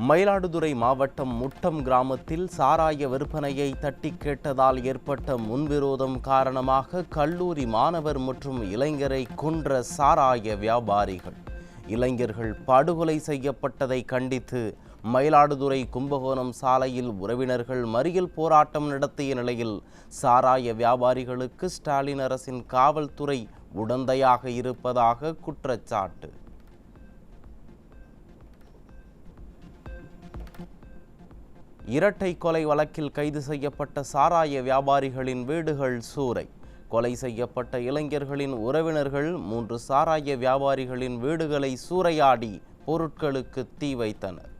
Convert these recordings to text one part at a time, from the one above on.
மயிலாடுதுறை மாவட்டம் முட்டம் கிராமத்தில் சாராய விற்பனையை தட்டி கேட்டதால் ஏற்பட்ட முன்விரோதம் காரணமாக கல்லூரி மாணவர் மற்றும் இளைஞரை கொன்ற சாராய வியாபாரிகள். இளைஞர்கள் படுகொலை செய்யப்பட்டதை கண்டித்து மயிலாடுதுறை கும்பகோணம் சாலையில் உறவினர்கள் மறியல் போராட்டம் நடத்திய நிலையில் சாராய வியாபாரிகளுக்கு ஸ்டாலின் அரசின் காவல்துறை உடந்தையாக இருப்பதாக குற்றச்சாட்டு. இரட்டை கொலை வழக்கில் கைது செய்யப்பட்ட சாராய வியாபாரிகளின் வீடுகள் சூறை. கொலை செய்யப்பட்ட இளைஞர்களின் உறவினர்கள் 3 சாராய வியாபாரிகளின் வீடுகளை சூறையாடி பொருட்களுக்கு தீ வைத்தனர்.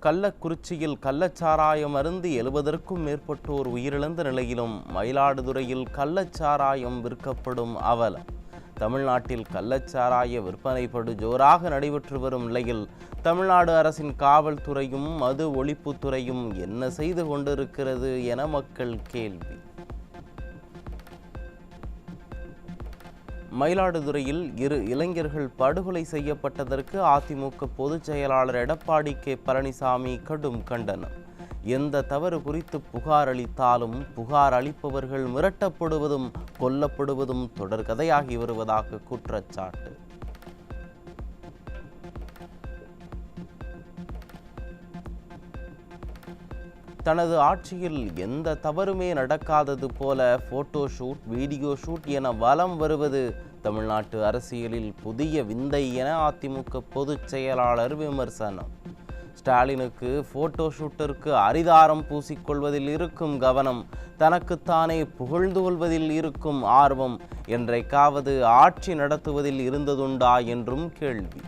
கள்ளக்குறிச்சியில் கள்ளச்சாராயம் அருந்தி 70க்கும் மேற்பட்டோர் உயிரிழந்த நிலையிலும் மயிலாடுதுறையில் கள்ளச்சாராயம் விற்கப்படும் அவலம். தமிழ்நாட்டில் கள்ளச்சாராய விற்பனை படு ஜோராக நடைபெற்று வரும் நிலையில் தமிழ்நாடு அரசின் காவல்துறையும் மது ஒழிப்புத்துறையும் என்ன செய்து கொண்டிருக்கிறது என மக்கள் கேள்வி. மயிலாடுதுறையில் 2 இளைஞர்கள் படுகொலை செய்யப்பட்டதற்கு அதிமுக பொதுச் செயலாளர் எடப்பாடி கே பழனிசாமி கடும் கண்டனம். எந்த தவறு குறித்து புகார் அளித்தாலும் புகார் அளிப்பவர்கள் மிரட்டப்படுவதும் கொல்லப்படுவதும் தொடர்கதையாகி வருவதாக குற்றச்சாட்டு. தனது ஆட்சியில் எந்த தவறுமே நடக்காதது போல போட்டோ ஷூட், வீடியோ ஷூட் என வலம் வருவது தமிழ்நாட்டு அரசியலில் புதிய விந்தை என அதிமுக பொதுச் செயலாளர் விமர்சனம். ஸ்டாலினுக்கு போட்டோ ஷூட்டிற்கு அரிதாரம் பூசிக்கொள்வதில் இருக்கும் கவனம், தனக்குத்தானே புகழ்ந்து கொள்வதில் இருக்கும் ஆர்வம் என்றைக்காவது ஆட்சி நடத்துவதில் இருந்ததுண்டா என்றும் கேள்வி.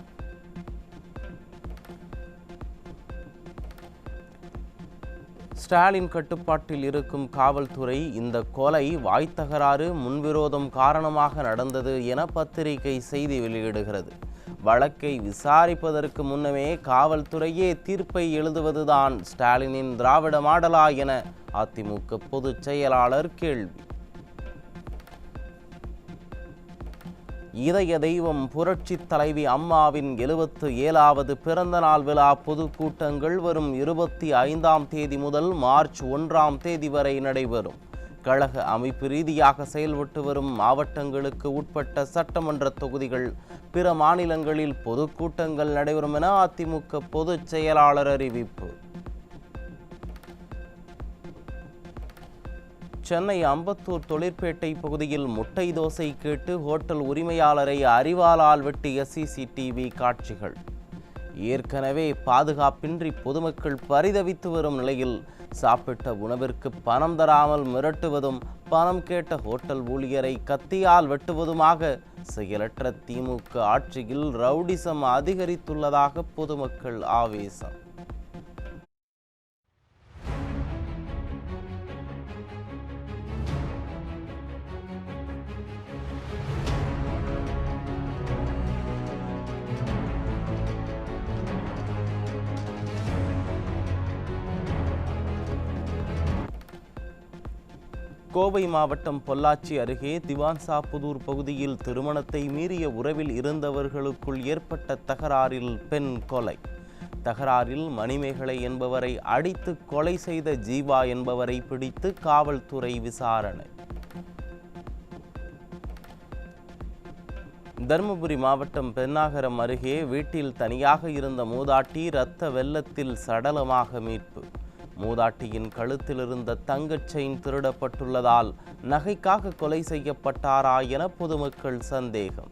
ஸ்டாலின் கட்டுப்பாட்டில் இருக்கும் காவல்துறை இந்த கொலை வாய்த்தகராறு, முன்விரோதம் காரணமாக நடந்தது என பத்திரிகை செய்தி வெளியிடுகிறது. வழக்கை விசாரிப்பதற்கு முன்னமே காவல்துறையே தீர்ப்பை எழுதுவதுதான் ஸ்டாலினின் திராவிட மாடலா என அதிமுக பொதுச் செயலாளர் கேள்வி. இதய தெய்வம் புரட்சி தலைவி அம்மாவின் 77வது பிறந்த நாள் விழா பொதுக்கூட்டங்கள் வரும் 25ஆம் தேதி முதல் மார்ச் 1ஆம் தேதி வரை நடைபெறும். கழக அமைப்பு ரீதியாக செயல்பட்டு வரும் மாவட்டங்களுக்கு உட்பட்ட சட்டமன்ற தொகுதிகள், பிற மாநிலங்களில் பொதுக்கூட்டங்கள் நடைபெறும் என அதிமுக பொதுச் செயலாளர் அறிவிப்பு. சென்னை அம்பத்தூர் தொழிற்பேட்டை பகுதியில் முட்டை தோசை கேட்டு ஹோட்டல் உரிமையாளரை அரிவாளால் வெட்டிய சிசிடிவி காட்சிகள். ஏற்கனவே பாதுகாப்பின்றி பொதுமக்கள் பரிதவித்து வரும் நிலையில் சாப்பிட்ட உணவிற்கு பணம் தராமல் மிரட்டுவதும், பணம் கேட்ட ஹோட்டல் ஊழியரை கத்தியால் வெட்டுவதுமாக செயலற்ற திமுக ஆட்சியில் ரவுடிசம் அதிகரித்துள்ளதாக பொதுமக்கள் ஆவேசம். கோவை மாவட்டம் பொள்ளாச்சி அருகே திவான்சாபுதூர் பகுதியில் திருமணத்தை மீறிய உறவில் இருந்தவர்களுக்குள் ஏற்பட்ட தகராறில் பெண் கொலை. தகராறில் மணிமேகலை என்பவரை அடித்து கொலை செய்த ஜீவா என்பவரை பிடித்து காவல்துறை விசாரணை. தருமபுரி மாவட்டம் பென்னாகரம் அருகே வீட்டில் தனியாக இருந்த மூதாட்டி இரத்த வெள்ளத்தில் சடலமாக மீட்பு. மூதாட்டியின் கழுத்தில் இருந்த தங்கச் செயின் திருடப்பட்டுள்ளதால் நகைக்காக கொலை செய்யப்பட்டாரா என பொதுமக்கள் சந்தேகம்.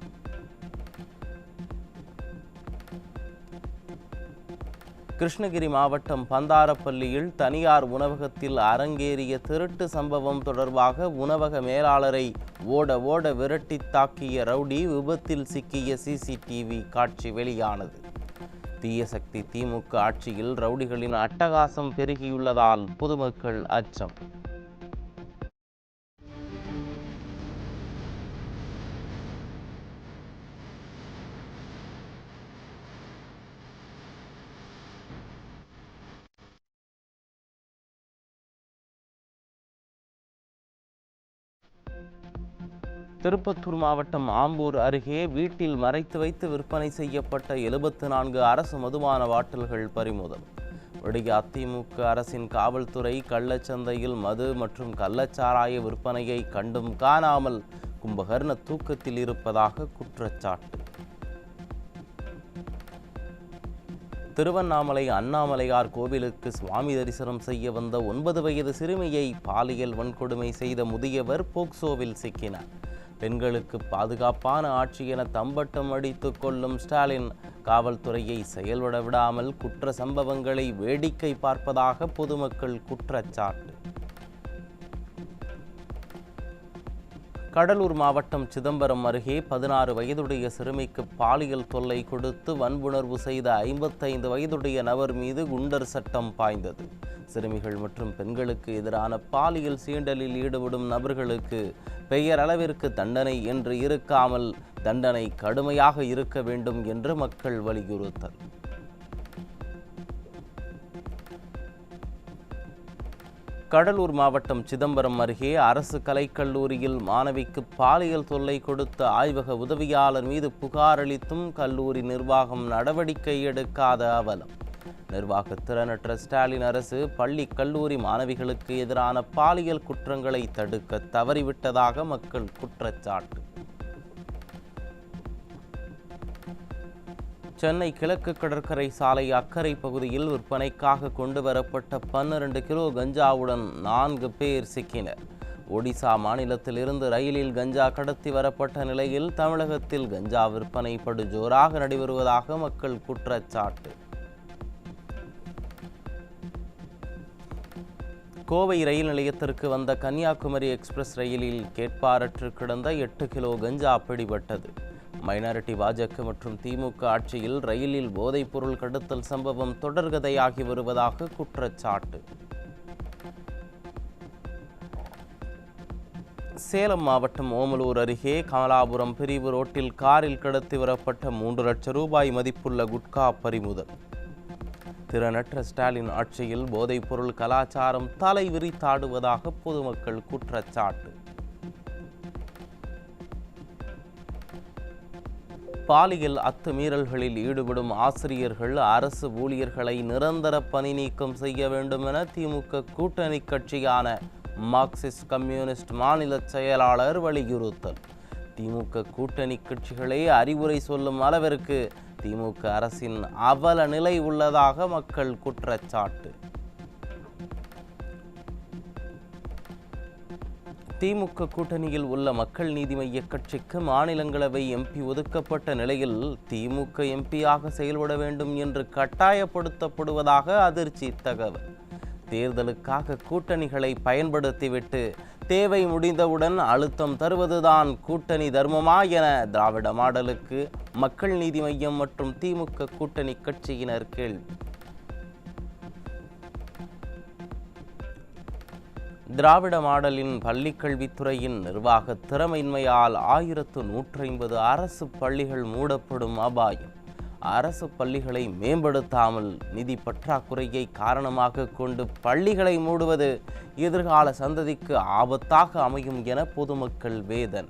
கிருஷ்ணகிரி மாவட்டம் பந்தாரப்பள்ளியில் தனியார் உணவகத்தில் அரங்கேறிய திருட்டு சம்பவம் தொடர்பாக உணவக மேலாளரை ஓட விரட்டி தாக்கிய ரவுடி விபத்தில் சிக்கிய சிசிடிவி காட்சி வெளியானது. தீய சக்தி திமுக ஆட்சியில் ரவுடிகளின் அட்டகாசம் பெருகியுள்ளதால் பொதுமக்கள் அச்சம். திருப்பத்தூர் மாவட்டம் ஆம்பூர் அருகே வீட்டில் மறைத்து வைத்து விற்பனை செய்யப்பட்ட 74 அரசு மதுபான பாட்டில்கள் பறிமுதல். விடிய அதிமுக அரசின் காவல்துறை கள்ளச்சந்தையில் மது மற்றும் கள்ளச்சாராய விற்பனையை கண்டும் காணாமல் கும்பகர்ண தூக்கத்தில் இருப்பதாக குற்றச்சாட்டு. திருவண்ணாமலை அண்ணாமலையார் கோவிலுக்கு சுவாமி தரிசனம் செய்ய வந்த 9 வயது சிறுமியை பாலியல் வன்கொடுமை செய்த முதியவர் போக்சோவில் சிக்கினார். பெண்களுக்கு பாதுகாப்பான ஆட்சி என தம்பட்டம் அடித்துக் கொள்ளும் ஸ்டாலின் காவல்துறையை செயல்பட விடாமல் குற்ற சம்பவங்களை வேடிக்கை பார்ப்பதாக பொதுமக்கள் குற்றச்சாட்டு. கடலூர் மாவட்டம் சிதம்பரம் அருகே 16 வயதுடைய சிறுமிக்கு பாலியல் தொல்லை கொடுத்து வன்புணர்வு செய்த 55 வயதுடைய நபர் மீது குண்டர் சட்டம் பாய்ந்தது. சிறுமிகள் மற்றும் பெண்களுக்கு எதிரான பாலியல் சீண்டலில் ஈடுபடும் நபர்களுக்கு பெயரளவிற்கு தண்டனை என்று இருக்காமல் தண்டனை கடுமையாக இருக்க வேண்டும் என்று மக்கள் வலியுறுத்தல். கடலூர் மாவட்டம் சிதம்பரம் அருகே அரசு கலைக்கல்லூரியில் மாணவிக்கு பாலியல் தொல்லை கொடுத்த ஆய்வக உதவியாளர் மீது புகார் அளித்தும் கல்லூரி நிர்வாகம் நடவடிக்கை எடுக்காத அவலம். நிர்வாக திறனற்ற ஸ்டாலின் அரசு பள்ளி கல்லூரி மாணவிகளுக்கு எதிரான பாலியல் குற்றங்களை தடுக்க தவறிவிட்டதாக மக்கள் குற்றச்சாட்டு. சென்னை கிழக்கு கடற்கரை சாலை அக்கரை பகுதியில் விற்பனைக்காக கொண்டு வரப்பட்ட 12 கிலோ கஞ்சாவுடன் 4 பேர் சிக்கினர். ஒடிசா மாநிலத்திலிருந்து ரயிலில் கஞ்சா கடத்தி வரப்பட்ட நிலையில் தமிழகத்தில் கஞ்சா விற்பனை படுஜோராக நடைபெறுவதாக மக்கள் குற்றச்சாட்டு. கோவை ரயில் நிலையத்திற்கு வந்த கன்னியாகுமரி எக்ஸ்பிரஸ் ரயிலில் கேட்பாரற்று கிடந்த 8 கிலோ கஞ்சா பிடிபட்டது. மைனாரிட்டி பாஜக மற்றும் திமுக ஆட்சியில் ரயிலில் போதைப்பொருள் கடத்தல் சம்பவம் தொடர்கதையாகி வருவதாக குற்றச்சாட்டு. சேலம் மாவட்டம் ஓமலூர் அருகே கமலாபுரம் பிரிவு ரோட்டில் காரில் கடத்தி வரப்பட்ட 3 லட்சம் ரூபாய் மதிப்புள்ள குட்கா பறிமுதல். திறனற்ற ஸ்டாலின் ஆட்சியில் போதைப்பொருள் கலாச்சாரம் தலை விரித்தாடுவதாக பொதுமக்கள் குற்றச்சாட்டு. பாலியல் அத்துமீறல்களில் ஈடுபடும் ஆசிரியர்கள் அரசு ஊழியர்களை நிரந்தர பணி நீக்கம் செய்ய வேண்டும் என திமுக கூட்டணி கட்சியான மார்க்சிஸ்ட் கம்யூனிஸ்ட் மாநில செயலாளர் வலியுறுத்தல். திமுக கூட்டணி கட்சிகளே அறிவுரை சொல்லும் அளவிற்கு திமுக அரசின் அவல நிலை உள்ளதாக மக்கள் குற்றச்சாட்டு. திமுக கூட்டணியில் உள்ள மக்கள் நீதி மய்ய கட்சிக்கு மாநிலங்களவை எம்பி ஒதுக்கப்பட்ட நிலையில் திமுக எம்பியாக செயல்பட வேண்டும் என்று கட்டாயப்படுத்தப்படுவதாக அதிர்ச்சி தகவல். தேர்தலுக்காக கூட்டணிகளை பயன்படுத்திவிட்டு தேவை முடிந்தவுடன் அழுத்தம் தருவதுதான் கூட்டணி தர்மமா என திராவிட மாடலுக்கு மக்கள் நீதி மய்யம் மற்றும் திமுக கூட்டணி கட்சியினர் கேள்வி. திராவிட மாடலின் பள்ளிக்கல்வித்துறையின் நிர்வாக திறமையின்மையால் 1150 அரசு பள்ளிகள் மூடப்படும் அபாயம். அரசு பள்ளிகளை மேம்படுத்தாமல் நிதி பற்றாக்குறையை காரணமாக கொண்டு பள்ளிகளை மூடுவது எதிர்கால சந்ததிக்கு ஆபத்தாக அமையும் என பொதுமக்கள் வேதனை.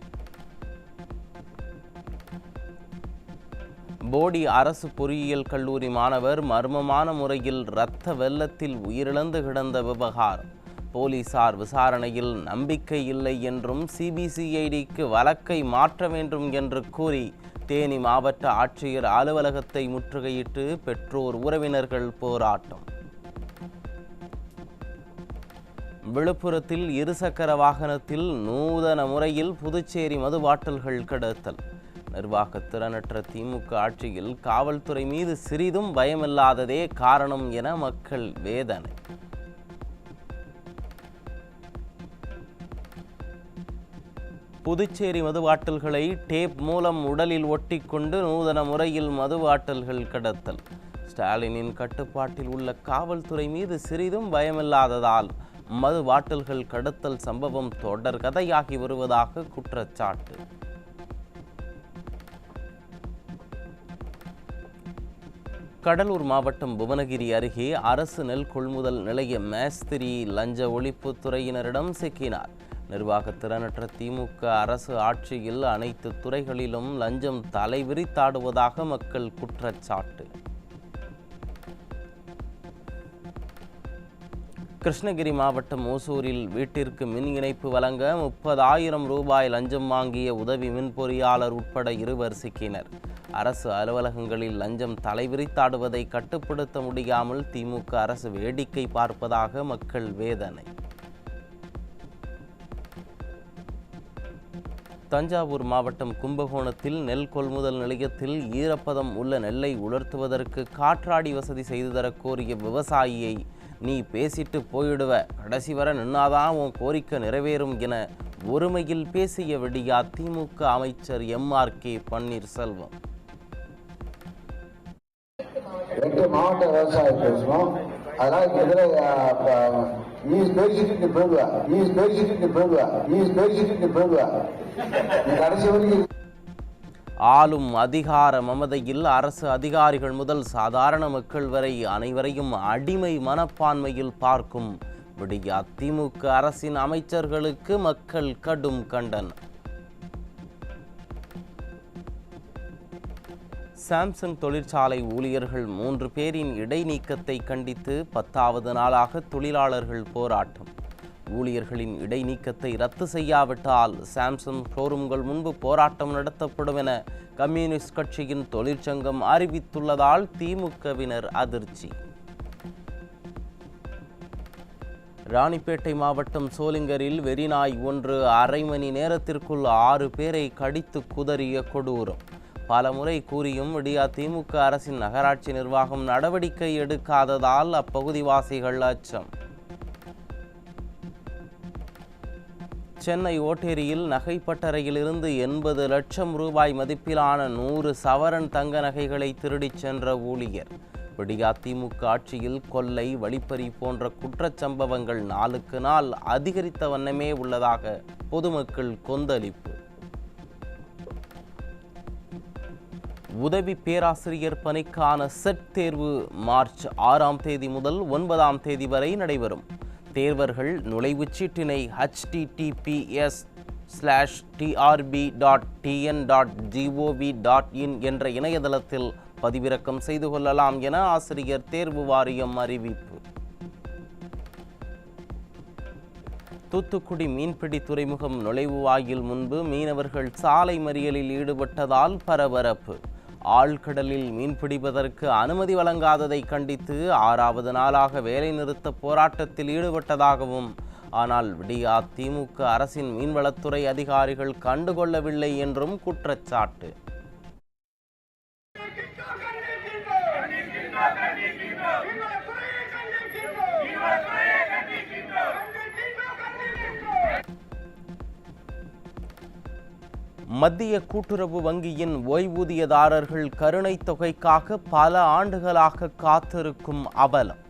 போடி அரசு பொறியியல் கல்லூரி மாணவர் மர்மமான முறையில் இரத்த வெள்ளத்தில் உயிரிழந்து கிடந்த விவகாரம். போலீசார் விசாரணையில் நம்பிக்கை இல்லை என்றும் சிபிசிஐடிக்கு வழக்கை மாற்ற வேண்டும் என்று கூறி தேனி மாவட்ட ஆட்சியர் அலுவலகத்தை முற்றுகையிட்டு பெற்றோர் உறவினர்கள் போராட்டம். விழுப்புரத்தில் இருசக்கர வாகனத்தில் நூதன முறையில் புதுச்சேரி மது பாட்டில்கள் கடத்தல். நிர்வாக திறனற்ற திமுக ஆட்சியில் காவல்துறை மீது சிறிதும் பயமில்லாததே காரணம் என மக்கள் வேதனை. புதுச்சேரி மது பாட்டில்களை டேப் மூலம் உடலில் ஒட்டிக்கொண்டு நூதன முறையில் மது பாட்டில்கள் கடத்தல். ஸ்டாலினின் கட்டுப்பாட்டில் உள்ள காவல்துறை மீது சிறிதும் பயமில்லாததால் மது பாட்டில்கள் கடத்தல் சம்பவம் தொடர் கதையாகி வருவதாக குற்றச்சாட்டு. கடலூர் மாவட்டம் புவனகிரி அருகே அரசு நெல் கொள்முதல் நிலைய மேஸ்திரி லஞ்ச ஒழிப்புத் துறையினரிடம் சிக்கினார். நிர்வாகத்திறனற்ற திமுக அரசு ஆட்சியில் அனைத்து துறைகளிலும் லஞ்சம் தலைவிரித்தாடுவதாக மக்கள் குற்றச்சாட்டு. கிருஷ்ணகிரி மாவட்டம் ஓசூரில் வீட்டிற்கு மின் இணைப்பு வழங்க 30,000 ரூபாய் லஞ்சம் வாங்கிய உதவி மின் பொறியாளர் உட்பட 2 சிக்கினர். அரசு அலுவலகங்களில் லஞ்சம் தலைவிரித்தாடுவதை கட்டுப்படுத்த முடியாமல் திமுக அரசு வேடிக்கை பார்ப்பதாக மக்கள் வேதனை. தஞ்சாவூர் மாவட்டம் கும்பகோணத்தில் நெல் கொள்முதல் நிலையத்தில் ஈரப்பதம் உள்ள நெல்லை உலர்த்துவதற்கு காற்றாடி வசதி செய்து தர கோரிய விவசாயியை நீ பேசிட்டு போயிடுவ, கடைசி வர நின்னாதான் உன் கோரிக்கை நிறைவேறும் என ஒருமையில் பேசிய விடியா திமுக அமைச்சர் MRK பன்னீர்செல்வம். 8 மாவட்ட விவசாயம் பேசணும். அதனால நீ பேசிட்டு போயிடுவ கடைசி வரைக்கும். ஆளும் அதிகார மமதையில் அரசு அதிகாரிகள் முதல் சாதாரண மக்கள் வரை அனைவரையும் அடிமை மனப்பான்மையில் பார்க்கும் விடியா திமுக அரசின் அமைச்சர்களுக்கு மக்கள் கடும் கண்டனம். சாம்சங் தொழிற்சாலை ஊழியர்கள் 3 பேரின் இடைநீக்கத்தை கண்டித்து 10வது நாளாக தொழிலாளர்கள் போராட்டம். ஊழியர்களின் இடைநீக்கத்தை ரத்து செய்யாவிட்டால் சாம்சங் ஷோரூம்கள் முன்பு போராட்டம் நடத்தப்படும் என கம்யூனிஸ்ட் கட்சியின் தொழிற்சங்கம் அறிவித்துள்ளதால் திமுகவினர் அதிர்ச்சி. ராணிப்பேட்டை மாவட்டம் சோளிங்கரில் வெறிநாய் ஒன்று அரை மணி நேரத்திற்குள் 6 பேரை கடித்து குதறிய கொடூரம். பல முறை கூறியும் விடியா திமுக அரசின் நகராட்சி நிர்வாகம் நடவடிக்கை எடுக்காததால் அப்பகுதிவாசிகள் அச்சம். சென்னை ஓட்டேரியில் நகைப்பட்டறையிலிருந்து 80 லட்சம் ரூபாய் மதிப்பிலான 100 சவரன் தங்க நகைகளை திருடிச் சென்ற ஊழியர். விடியா திமுக ஆட்சியில் கொள்ளை, வழிப்பறி போன்ற குற்றச்சம்பவங்கள் நாளுக்கு நாள் அதிகரித்த வண்ணமே உள்ளதாக பொதுமக்கள் கொந்தளிப்பு. உதவி பேராசிரியர் பணிக்கான செட் தேர்வு மார்ச் 6ஆம் தேதி முதல் 9ஆம் தேதி வரை நடைபெறும். தேர்வர்கள் நுழைவுச் சீட்டினை https:/trb.tn.gov.in என்ற இணையதளத்தில் பதிவிறக்கம் செய்து கொள்ளலாம் என ஆசிரியர் தேர்வு வாரியம் அறிவிப்பு. தூத்துக்குடி மீன்பிடி துறைமுகம் நுழைவு வாயில் முன்பு மீனவர்கள் சாலை மறியலில் ஈடுபட்டதால் பரபரப்பு. ஆழ்கடலில் மீன்பிடிப்பதற்கு அனுமதி வழங்காததை கண்டித்து 6வது நாளாக வேலைநிறுத்த போராட்டத்தில் ஈடுபட்டதாகவும், ஆனால் விடியா திமுக அரசின் மீன்வளத்துறை அதிகாரிகள் கண்டுகொள்ளவில்லை என்றும் குற்றச்சாட்டு. மத்திய கூட்டுறவு வங்கியின் ஓய்வூதியதாரர்கள் கருணை தொகைக்காக பல ஆண்டுகளாக காத்திருக்கும் அவலம்.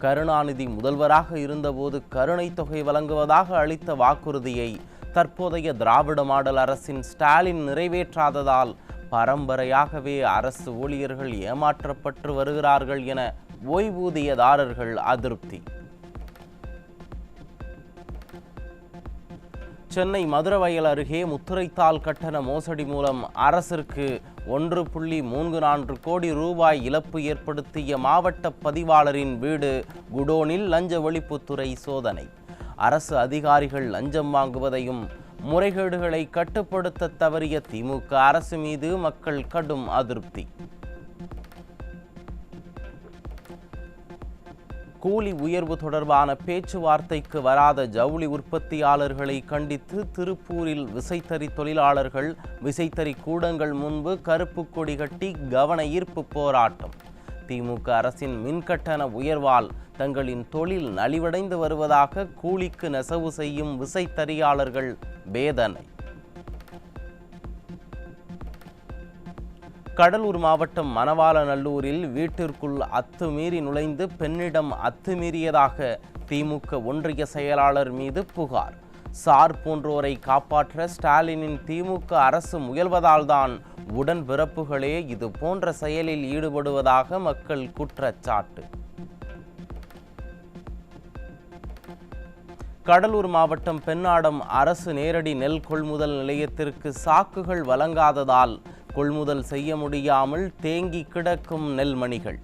கருணாநிதி முதல்வராக இருந்தபோது கருணை தொகை வழங்குவதாக அளித்த வாக்குறுதியை தற்போதைய திராவிட மாடல் அரசின் ஸ்டாலின் நிறைவேற்றாததால் பரம்பரையாகவே அரசு ஊழியர்கள் ஏமாற்றப்பட்டு வருகிறார்கள் என ஓய்வூதியதாரர்கள் அதிருப்தி. சென்னை மதுரவயல் அருகே முத்துரைத்தாள் கட்டண மோசடி மூலம் அரசிற்கு 1.34 கோடி ரூபாய் இழப்பு ஏற்படுத்திய மாவட்ட பதிவாளரின் வீடு குடோனில் லஞ்ச ஒழிப்புத்துறை சோதனை. அரசு அதிகாரிகள் லஞ்சம் வாங்குவதையும் முறைகேடுகளை கட்டுப்படுத்த தவறிய திமுக அரசு மீது மக்கள் கடும் அதிருப்தி. கூலி உயர்வு தொடர்பான பேச்சுவார்த்தைக்கு வராத ஜவுளி உற்பத்தியாளர்களை கண்டித்து திருப்பூரில் விசைத்தறி தொழிலாளர்கள் விசைத்தறி கூடங்கள் முன்பு கருப்பு கொடி கட்டி கவன ஈர்ப்பு போராட்டம். திமுக அரசின் மின்கட்டண உயர்வால் தங்களின் தொழில் நலிவடைந்து வருவதாக கூலிக்கு நெசவு செய்யும் விசைத்தறியாளர்கள் வேதனை. கடலூர் மாவட்டம் மணவாளநல்லூரில் வீட்டிற்குள் அத்துமீறி நுழைந்து பெண்ணிடம் அத்துமீறியதாக திமுக ஒன்றிய செயலாளர் மீது புகார். சார் போன்றோரை காப்பாற்ற ஸ்டாலினின் திமுக அரசு முயல்வதால்தான் உடன்பிறப்புகளே இது போன்ற செயலில் ஈடுபடுவதாக மக்கள் குற்றச்சாட்டு. கடலூர் மாவட்டம் பெண்ணாடம் அரசு நேரடி நெல் கொள்முதல் நிலையத்திற்கு சாக்குகள் வழங்காததால் கொள்முதல் செய்ய முடியாமல் தேங்கி கிடக்கும் நெல்மணிகள்.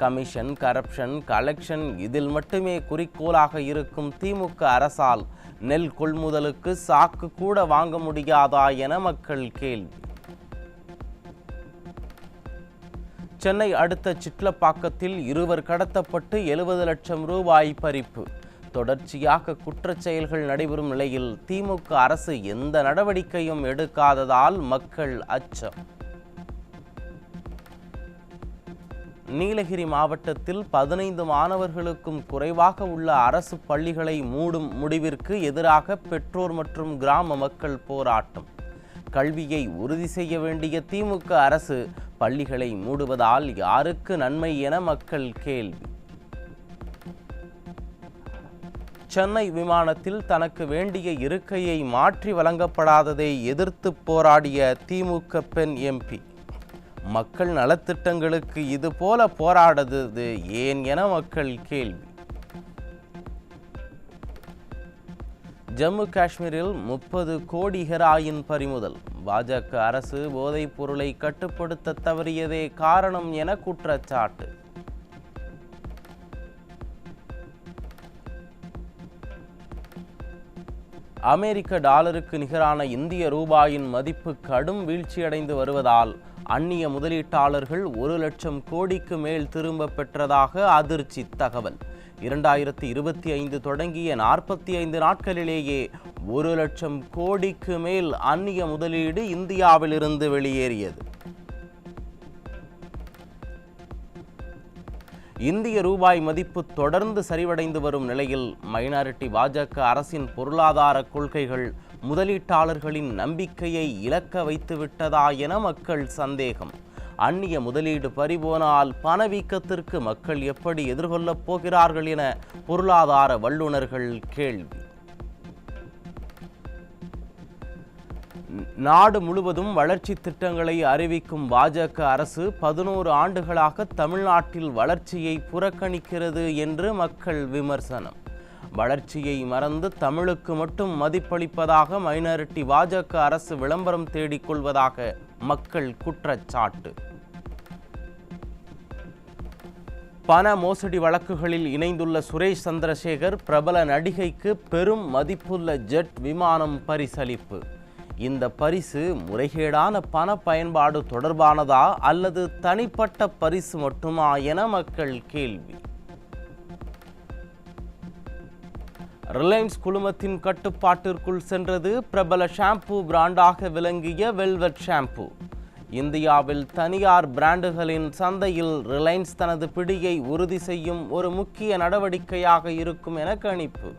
கமிஷன், கரப்ஷன், கலெக்ஷன் இதில் மட்டுமே குறிக்கோளாக இருக்கும் திமுக அரசால் நெல் கொள்முதலுக்கு சாக்கு கூட வாங்க முடியாதா என மக்கள் கேள்வி. சென்னை அடுத்த சிட்லப்பாக்கத்தில் 2 கடத்தப்பட்டு 70 லட்சம் ரூபாய் பறிப்பு. தொடர்ச்சியாக குற்றச் செயல்கள் நடைபெறும் நிலையில் திமுக அரசு எந்த நடவடிக்கையும் எடுக்காததால் மக்கள் அச்சம். நீலகிரி மாவட்டத்தில் 15 மாணவர்களுக்கும் குறைவாக உள்ள அரசு பள்ளிகளை மூடும் முடிவிற்கு எதிராக பெற்றோர் மற்றும் கிராம மக்கள் போராட்டம். கல்வியை உறுதி செய்ய வேண்டிய திமுக அரசு பள்ளிகளை மூடுவதால் யாருக்கு நன்மை என மக்கள் கேள்வி. சென்னை விமானத்தில் தனக்கு வேண்டிய இருக்கையை மாற்றி வழங்கப்படாததை எதிர்த்து போராடிய திமுக பெண் எம்பி. மக்கள் நலத்திட்டங்களுக்கு இதுபோல போராடுவது ஏன் என மக்கள் கேள்வி. ஜம்மு காஷ்மீரில் 30 கோடி ஹெராயின் பறிமுதல். பாஜக அரசு போதைப் பொருளை கட்டுப்படுத்த தவறியதே காரணம் என குற்றச்சாட்டு. அமெரிக்க டாலருக்கு நிகரான இந்திய ரூபாயின் மதிப்பு கடும் வீழ்ச்சியடைந்து வருவதால் அந்நிய முதலீட்டாளர்கள் 1 லட்சம் கோடிக்கு மேல் திரும்ப பெற்றதாக அதிர்ச்சி தகவல். 2025 தொடங்கிய 45 நாட்களிலேயே 1 லட்சம் கோடிக்கு மேல் அந்நிய முதலீடு இந்தியாவிலிருந்து வெளியேறியது. இந்திய ரூபாய் மதிப்பு தொடர்ந்து சரிவடைந்து வரும் நிலையில் மைனாரிட்டி பாஜக அரசின் பொருளாதார கொள்கைகள் முதலீட்டாளர்களின் நம்பிக்கையை இழக்க வைத்துவிட்டதா என மக்கள் சந்தேகம். அந்நிய முதலீடு பறிபோனால் பணவீக்கத்திற்கு மக்கள் எப்படி எதிர்கொள்ளப் போகிறார்கள் என பொருளாதார வல்லுநர்கள் கேள்வி. நாடு முழுவதும் வளர்ச்சி திட்டங்களை அறிவிக்கும் பாஜக அரசு 11 ஆண்டுகளாக தமிழ்நாட்டில் வளர்ச்சியை புறக்கணிக்கிறது என்று மக்கள் விமர்சனம். வளர்ச்சியை மறந்து தமிழுக்கு மட்டும் மதிப்பளிப்பதாக மைனாரிட்டி பாஜக அரசு விளம்பரம் தேடிக்கொள்வதாக மக்கள் குற்றச்சாட்டு. பண மோசடி வழக்குகளில் இணைந்துள்ள சுரேஷ் சந்திரசேகர் பிரபல நடிகைக்கு பெரும் மதிப்புள்ள ஜெட் விமானம் பரிசளிப்பு. இந்த பரிசு முறைகேடான பண பயன்பாடு தொடர்பானதா அல்லது தனிப்பட்ட பரிசு மட்டுமா என மக்கள் கேள்வி. ரிலையன்ஸ் குழுமத்தின் கட்டுப்பாட்டிற்குள் சென்றது பிரபல ஷாம்பு பிராண்டாக விளங்கிய வெல்வெட் ஷாம்பு. இந்தியாவில் தனியார் பிராண்டுகளின் சந்தையில் ரிலையன்ஸ் தனது பிடியை உறுதி செய்யும் ஒரு முக்கிய நடவடிக்கையாக இருக்கும் என கணிப்பு.